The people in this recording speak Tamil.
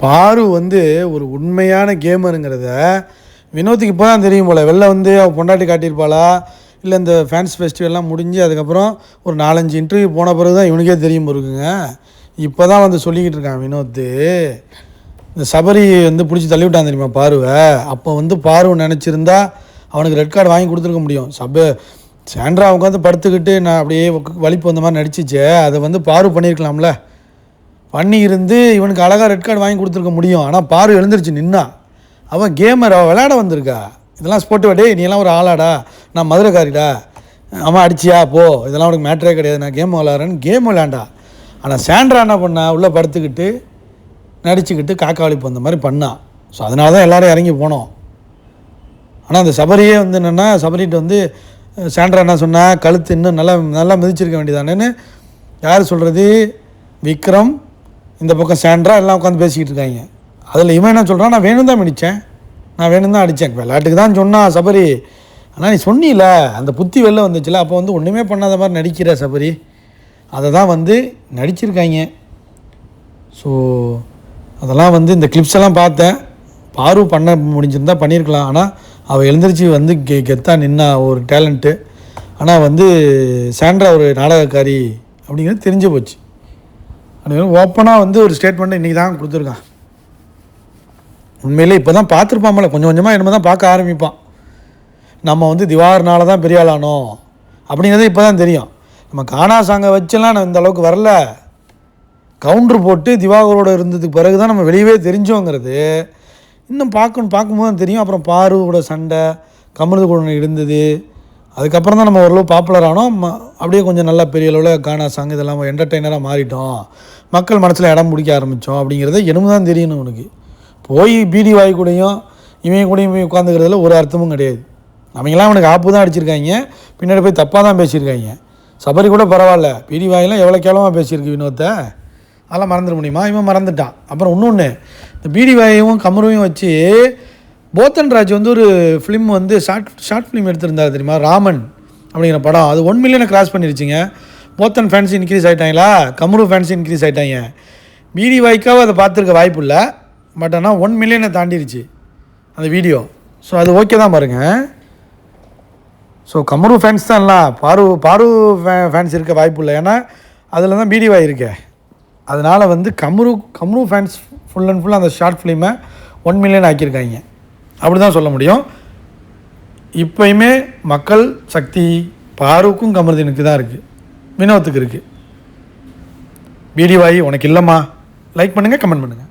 பாரு வந்து ஒரு உண்மையான கேமருங்கிறத வினோத்துக்கு இப்போ தான் தெரியும் போல். வெளில வந்து அவள் பொண்டாட்டி காட்டியிருப்பாளா, இல்லை இந்த ஃபேன்ஸ் ஃபெஸ்டிவல்லாம் முடிஞ்சு அதுக்கப்புறம் ஒரு 4-5 இன்டர்வியூ போன பிறகு தான் இவனுக்கே தெரியும் இருக்குங்க. இப்போ தான் வந்து சொல்லிக்கிட்டு இருக்கான் வினோத்து. இந்த சபரி வந்து பிடிச்சி தள்ளி விட்டான் தெரியுமா பாருவை. அப்போ வந்து பாரு நினச்சிருந்தா அவனுக்கு ரெட் கார்டு வாங்கி கொடுத்துருக்க முடியும். சாண்ட்ரா உட்காந்து படுத்துக்கிட்டு நான் அப்படியே வலிப்பு வந்த மாதிரி நடிச்சிச்சே, அதை வந்து பாரு பண்ணியிருக்கலாம்ல. பண்ணி இருந்து இவனுக்கு அழகாக ரெட் கார்டு வாங்கி கொடுத்துருக்க முடியும். ஆனால் பாரு எழுந்திரிச்சு நின்னா. அவன் கேமர், அவள் விளையாட வந்திருக்கா. இதெல்லாம் ஸ்போர்ட்டு வாடே, நீ எல்லாம் ஒரு ஆளாடா, நான் மதுரைக்காரிடா, அம்மா அடிச்சியா போ, இதெல்லாம் உனக்கு மேட்ரே கிடையாது, நான் கேம் விளாட்றேன்னு கேம் விளையாண்டா. ஆனால் சாண்ட்ரா என்ன பண்ணா, உள்ளே படுத்துக்கிட்டு நடிச்சுக்கிட்டு காக்கா வலிப்பு வந்த மாதிரி பண்ணான். ஸோ அதனால தான் எல்லோரும் இறங்கி போனோம். ஆனால் அந்த சபரியே வந்து என்னென்னா, சபரிட்டு வந்து சாண்ட்ரா என்ன சொன்னால், கழுத்து இன்னும் நல்லா நல்லா மிதிச்சிருக்க வேண்டியதானேன்னு யார் சொல்கிறது, விக்ரம் இந்த பக்கம் சாண்ட்ரா எல்லாம் உட்காந்து பேசிக்கிட்டு இருக்காங்க. அதில் இவன் என்ன சொல்கிறான், நான் வேணும் தான் மிதித்தேன், நான் வேணும் தான் அடித்தேன், விளையாட்டுக்கு தான் சொன்னான் சபரி. ஆனால் நீ சொன்னில, அந்த புத்தி வெளில வந்துச்சுல, அப்போ வந்து ஒன்றுமே பண்ணாத மாதிரி நடிக்கிற சபரி, அதை தான் வந்து நடிச்சிருக்காங்க. ஸோ அதெல்லாம் வந்து இந்த கிளிப்ஸ் எல்லாம் பார்த்தேன். பாரு பண்ண முடிஞ்சிருந்தா பண்ணியிருக்கலாம். ஆனால் அவள் எழுந்திரிச்சு வந்து கெத்தாக நின்னா ஒரு டேலண்ட்டு. ஆனால் வந்து சாண்ட்ரா ஒரு நாடகக்காரி அப்படிங்கிறது தெரிஞ்சு போச்சு. ஓப்பனாக வந்து ஒரு ஸ்டேட்மெண்ட் இன்றைக்கி தான் கொடுத்துருக்கான். உண்மையிலே இப்போ தான் பார்த்துருப்பாமல, கொஞ்சம் கொஞ்சமாக என்னமோ தான் பார்க்க ஆரம்பிப்பான். நம்ம வந்து திவாகரனால தான் பெரிய ஆளானோம் அப்படிங்கிறது இப்போ தான் தெரியும். நம்ம கானா சாங்கை வச்செல்லாம் நான் இந்த அளவுக்கு வரல. கவுண்ட்ரு போட்டு திவாகரோடு இருந்ததுக்கு பிறகு தான் நம்ம வெளியவே தெரிஞ்சோங்கிறது இன்னும் பார்க்கும்போது தான் தெரியும். அப்புறம் பாருவோட சண்டை, கமருது கூட இருந்தது, அதுக்கப்புறம் தான் நம்ம ஓரளவு பாப்புலர் ஆனோம். அப்படியே கொஞ்சம் நல்லா பெரிய அளவில் கானா சாங் இதெல்லாம் என்டர்டெய்னராக மாறிட்டோம், மக்கள் மனசில் இடம் பிடிக்க ஆரம்பித்தோம் அப்படிங்கிறத எனக்கு தான் தெரியணும். உனக்கு போய் பீடி வாய் கூடயும் இவன் கூடயும் போய் உட்காந்துக்கிறதுல ஒரு அர்த்தமும் கிடையாது. அவங்களாம் அவனுக்கு ஆப்பு தான் அடிச்சிருக்காங்க, பின்னாடி போய் தப்பாக தான் பேசியிருக்காங்க. சபரி கூட பரவாயில்ல, பீடி வாயெல்லாம் எவ்வளோ கேவலமாக பேசியிருக்கு வினோத்தை, அதெல்லாம் மறந்துட முடியுமா? இவன் மறந்துட்டான். அப்புறம் இன்னொன்று, இந்த பீடி வாயையும் கமருவையும் வச்சு போத்தன் ராஜ் வந்து ஒரு ஃபிலிம் வந்து ஷார்ட் ஃபிலிம் எடுத்திருந்தார் தெரியுமா, ராமன் அப்படிங்கிற படம். அது 1 மில்லியனை கிராஸ் பண்ணிருச்சுங்க. போத்தன் ஃபேன்ஸ் இன்க்ரீஸ் ஆகிட்டாங்களா, கமரு ஃபேன்ஸ் இன்க்ரீஸ் ஆகிட்டாங்க. பீடி வாய்க்காக அதை பார்த்துருக்க வாய்ப்பு இல்லை. பட் ஆனால் 1 மில்லியனை தாண்டிருச்சு அந்த வீடியோ. ஸோ அது ஓகே தான் பாருங்கள். ஸோ கமரு ஃபேன்ஸ் தான் இல்லை, பாரு ஃபேன்ஸ் இருக்க வாய்ப்பு இல்லை. ஏன்னா அதில் தான் பீடி வாய் இருக்கே. அதனால் வந்து Kamaru fans full and full அந்த ஷார்ட் ஃபிலிமை 1 மில்லியன் ஆக்கியிருக்காங்க. அப்படி தான் சொல்ல முடியும். இப்போயுமே மக்கள் சக்தி பாருக்கும் கமருதீனுக்கு தான் இருக்குது, வினோத்துக்கு இருக்குது. பீடி வாய் உனக்கு இல்லைம்மா. லைக் பண்ணுங்கள், கமெண்ட் பண்ணுங்கள்.